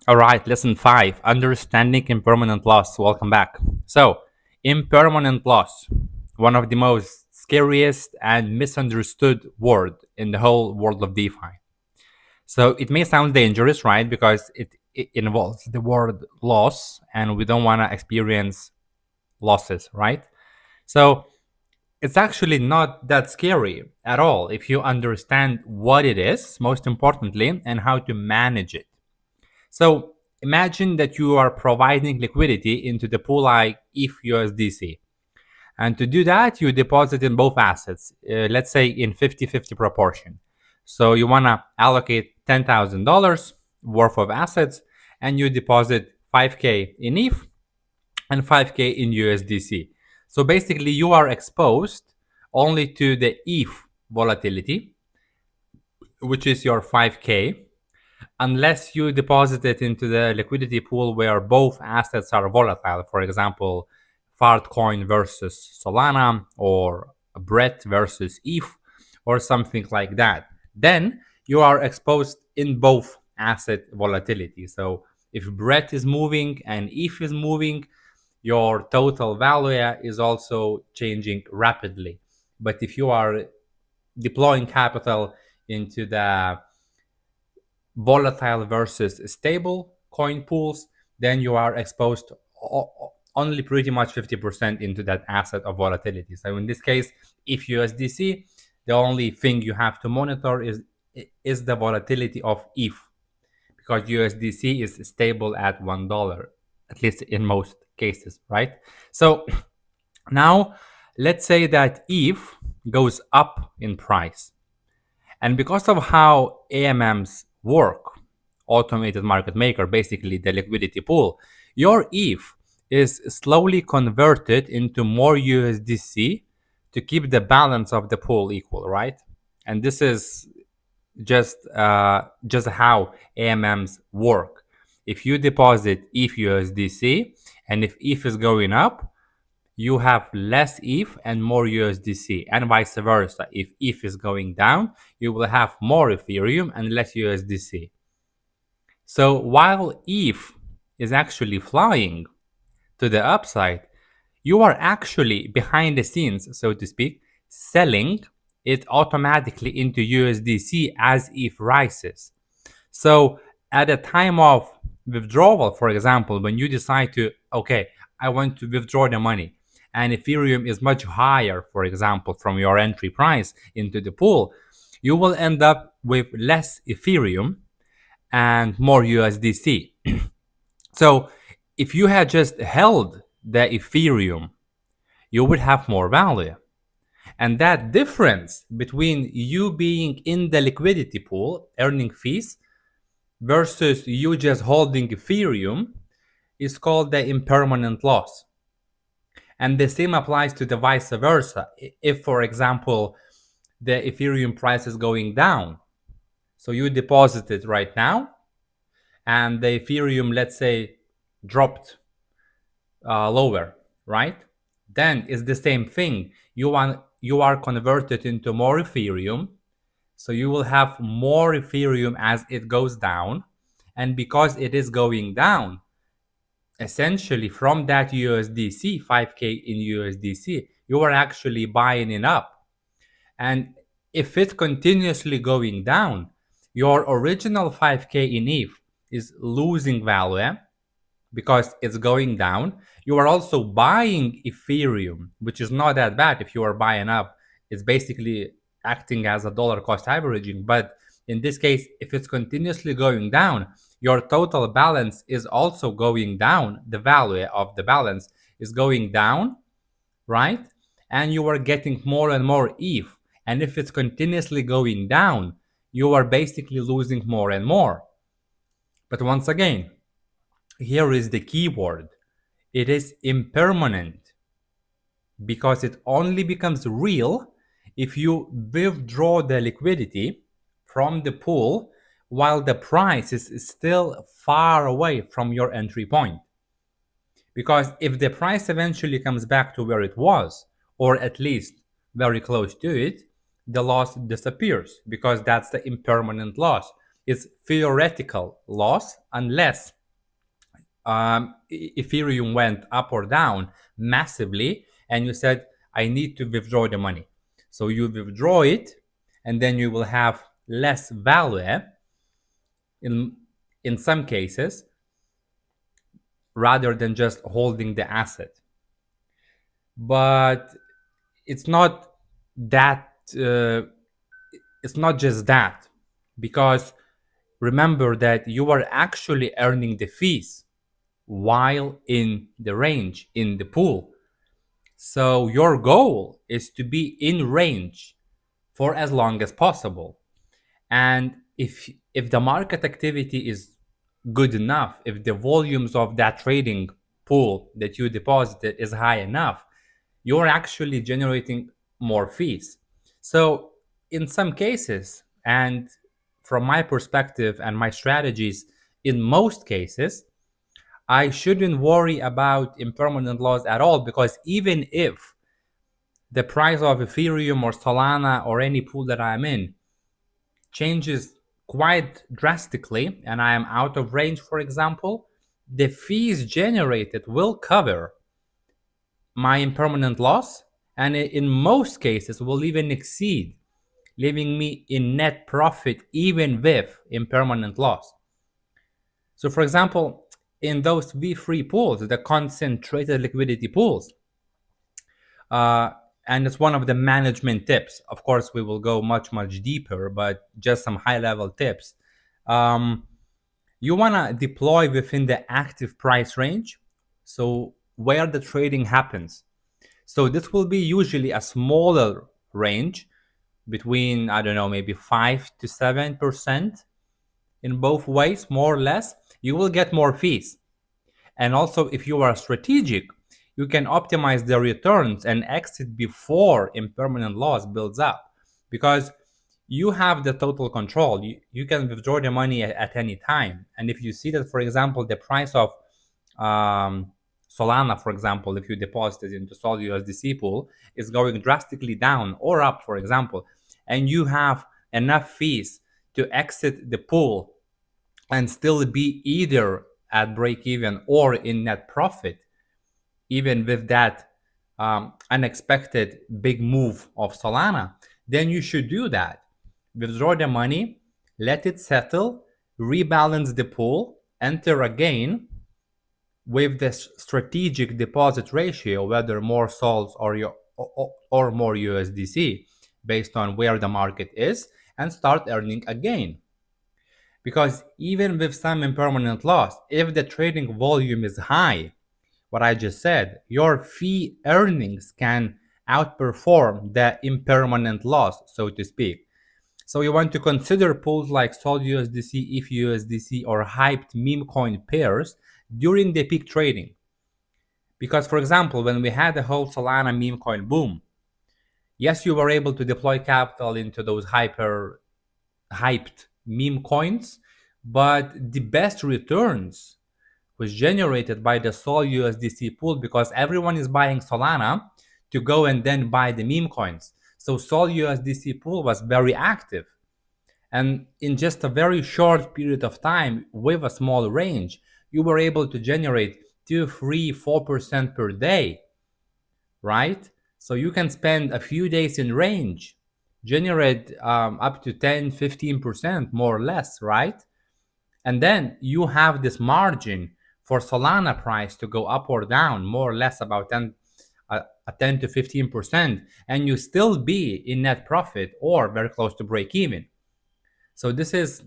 All right, lesson 5, understanding impermanent loss. Welcome back. So, impermanent loss, one of the most scariest and misunderstood word in the whole world of DeFi. So, it may sound dangerous, right? Because it involves the word loss, and we don't want to experience losses, right? So, it's actually not that scary at all if you understand what it is, most importantly, and how to manage it. So imagine that you are providing liquidity into the pool like ETH USDC. And to do that, you deposit in both assets, let's say in 50-50 proportion. So you want to allocate $10,000 worth of assets and you deposit 5K in ETH and 5K in USDC. So basically, you are exposed only to the ETH volatility, which is your 5K, unless you deposit it into the liquidity pool where both assets are volatile. For example, Fartcoin versus Solana or Brett versus ETH or something like that. Then you are exposed in both asset volatility. So if Brett is moving and ETH is moving, your total value is also changing rapidly. But if you are deploying capital into the volatile versus stable coin pools, then you are exposed only pretty much 50% into that asset of volatility. So in this case, if USDC, the only thing you have to monitor is the volatility of ETH, because USDC is stable at $1, at least in most cases, right? So now let's say that ETH goes up in price. And because of how AMMs work, automated market maker, basically the liquidity pool, your ETH is slowly converted into more USDC to keep the balance of the pool equal, right? And this is just how AMMs work. If you deposit ETH USDC and if ETH is going up, you have less ETH and more USDC, and vice versa. If ETH is going down, you will have more Ethereum and less USDC. So while ETH is actually flying to the upside, you are actually behind the scenes, so to speak, selling it automatically into USDC as ETH rises. So at a time of withdrawal, for example, when you decide to, okay, I want to withdraw the money, and Ethereum is much higher, for example, from your entry price into the pool, you will end up with less Ethereum and more USDC. So if you had just held the Ethereum, you would have more value. And that difference between you being in the liquidity pool, earning fees, versus you just holding Ethereum is called the impermanent loss. And the same applies to the vice versa. If, for example, the Ethereum price is going down, so you deposit it right now, and the Ethereum, let's say, dropped lower, right? Then it's the same thing. You are converted into more Ethereum, so you will have more Ethereum as it goes down, and because it is going down, essentially from that USDC, 5K in USDC, you are actually buying it up. And if it's continuously going down, your original 5K in ETH is losing value because it's going down. You are also buying Ethereum, which is not that bad if you are buying up. It's basically acting as a dollar cost averaging. But in this case, if it's continuously going down, your total balance is also going down. The value of the balance is going down, right? And you are getting more and more ETH. And if it's continuously going down, you are basically losing more and more. But once again, here is the key word. It is impermanent because it only becomes real if you withdraw the liquidity from the pool while the price is still far away from your entry point. Because if the price eventually comes back to where it was, or at least very close to it, the loss disappears because that's the impermanent loss. is theoretical loss unless Ethereum went up or down massively and you said, I need to withdraw the money. So you withdraw it and then you will have less value in some cases rather than just holding the asset. But it's not that it's not just that, because remember that you are actually earning the fees while in the range in the pool. So your goal is to be in range for as long as possible. And if the market activity is good enough, if the volumes of that trading pool that you deposited is high enough, you're actually generating more fees. So in some cases, and from my perspective and my strategies, in most cases, I shouldn't worry about impermanent loss at all, because even if the price of Ethereum or Solana or any pool that I'm in changes quite drastically and I am out of range, for example, the fees generated will cover my impermanent loss, and in most cases will even exceed, leaving me in net profit even with impermanent loss. So for example, in those V3 pools, the concentrated liquidity pools, and it's one of the management tips. Of course, we will go much deeper, but just some high level tips. You want to deploy within the active price range, so where the trading happens. So this will be usually a smaller range between, I don't know, maybe 5 to 7% in both ways, more or less. You will get more fees. And also, if you are strategic, you can optimize the returns and exit before impermanent loss builds up, because you have the total control. You can withdraw the money at any time. And if you see that, for example, the price of Solana, for example, if you deposit into Sol USDC pool, is going drastically down or up, for example, and you have enough fees to exit the pool and still be either at break even or in net profit, even with that unexpected big move of Solana, then you should do that. Withdraw the money, let it settle, rebalance the pool, enter again with the strategic deposit ratio, whether more sols or more USDC, based on where the market is, and start earning again. Because even with some impermanent loss, if the trading volume is high, what I just said, your fee earnings can outperform the impermanent loss, so to speak. So you want to consider pools like Sol USDC, ETH USDC, or hyped meme coin pairs during the peak trading. Because, for example, when we had the whole Solana meme coin boom, yes, you were able to deploy capital into those hyped meme coins, but the best returns was generated by the Sol USDC pool, because everyone is buying Solana to go and then buy the meme coins. So Sol USDC pool was very active. And in just a very short period of time, with a small range, you were able to generate 2, 3, 4% per day, right? So you can spend a few days in range, generate up to 10, 15% more or less, right? And then you have this margin for Solana price to go up or down, more or less about 10 to 15%, and you still be in net profit or very close to break even. So this is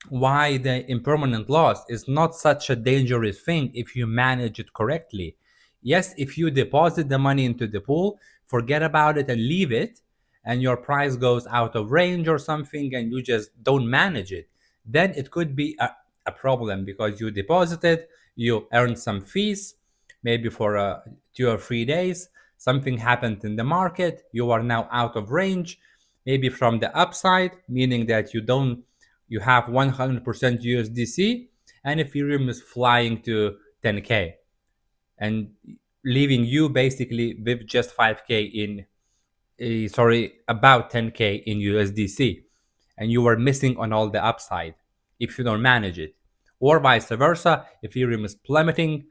why the impermanent loss is not such a dangerous thing if you manage it correctly. Yes, if you deposit the money into the pool, forget about it and leave it, and your price goes out of range or something and you just don't manage it, then it could be a problem, because you deposited, you earned some fees, maybe for 2 or 3 days, something happened in the market, you are now out of range, maybe from the upside, meaning that you have 100% USDC and Ethereum is flying to 10K and leaving you basically with just 5K in about 10K in USDC, and you were missing on all the upside. if you don't manage it. Or vice versa, Ethereum is plummeting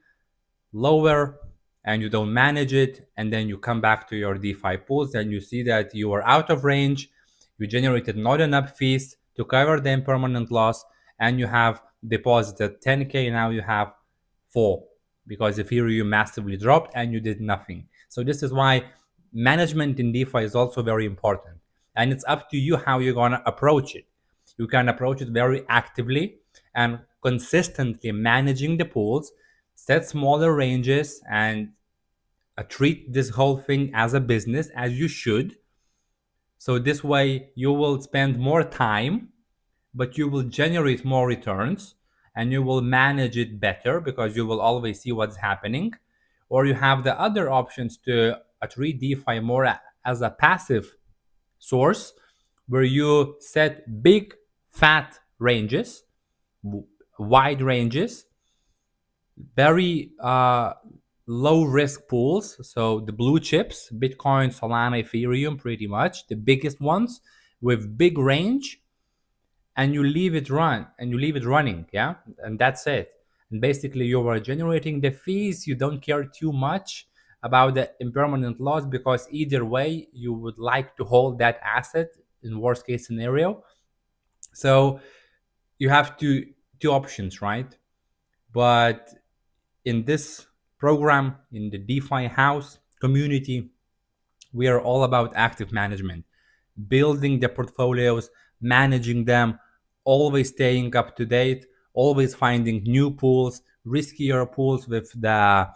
lower and you don't manage it, and then you come back to your DeFi pools and you see that you are out of range, you generated not enough fees to cover the impermanent loss, and you have deposited 10K, now you have 4 because Ethereum massively dropped and you did nothing. So this is why management in DeFi is also very important. And it's up to you how you're going to approach it. You can approach it very actively and consistently managing the pools, set smaller ranges, and treat this whole thing as a business, as you should. So this way you will spend more time, but you will generate more returns and you will manage it better because you will always see what's happening. Or you have the other options to treat DeFi more as a passive source, where you set big fat ranges, wide ranges, very low risk pools. So the blue chips, Bitcoin, Solana, Ethereum, pretty much the biggest ones with big range, and you leave it running, yeah, and that's it. And basically you are generating the fees. You don't care too much about the impermanent loss because either way you would like to hold that asset in worst case scenario. So you have two options, right? But in this program, in the DeFi House community, we are all about active management, building the portfolios, managing them, always staying up to date, always finding new pools, riskier pools with the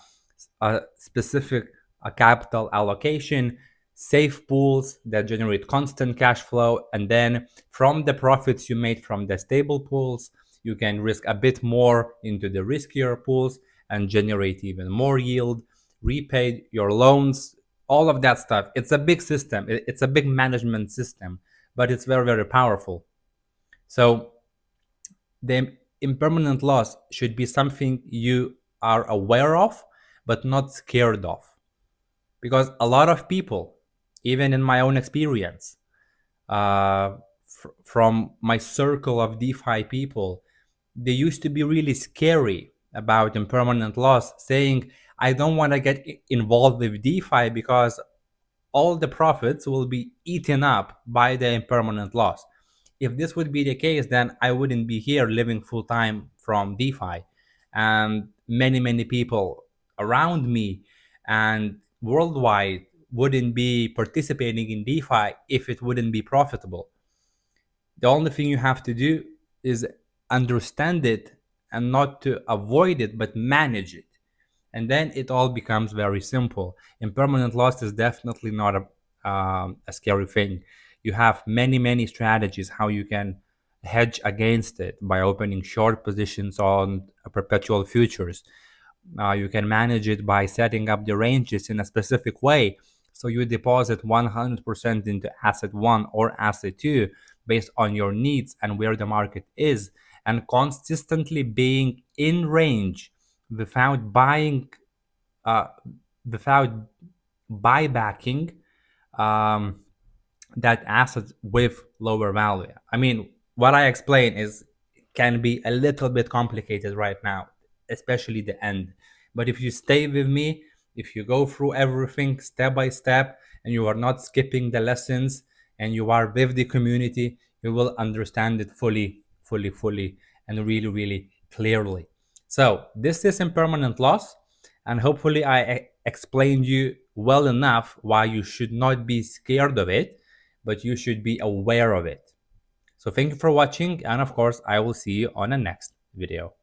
specific capital allocation, safe pools that generate constant cash flow. And then from the profits you made from the stable pools, you can risk a bit more into the riskier pools and generate even more yield, repay your loans, all of that stuff. It's a big system. It's a big management system, but it's very, very powerful. So the impermanent loss should be something you are aware of, but not scared of. Because a lot of people, even in my own experience, from my circle of DeFi people, they used to be really scary about impermanent loss, saying, I don't want to get involved with DeFi because all the profits will be eaten up by the impermanent loss. If this would be the case, then I wouldn't be here living full time from DeFi. And many people around me and worldwide wouldn't be participating in DeFi if it wouldn't be profitable. The only thing you have to do is understand it, and not to avoid it, but manage it. And then it all becomes very simple. Impermanent loss is definitely not a scary thing. You have many strategies how you can hedge against it by opening short positions on perpetual futures. You can manage it by setting up the ranges in a specific way. So you deposit 100% into asset 1 or asset 2 based on your needs and where the market is, and consistently being in range without buybacking that asset with lower value. I mean, what I explain is can be a little bit complicated right now, especially the end. But if you stay with me, if you go through everything step by step, and you are not skipping the lessons, and you are with the community, you will understand it fully, and really clearly. So this is impermanent loss, and hopefully I explained you well enough why you should not be scared of it, but you should be aware of it. So thank you for watching, and of course I will see you on the next video.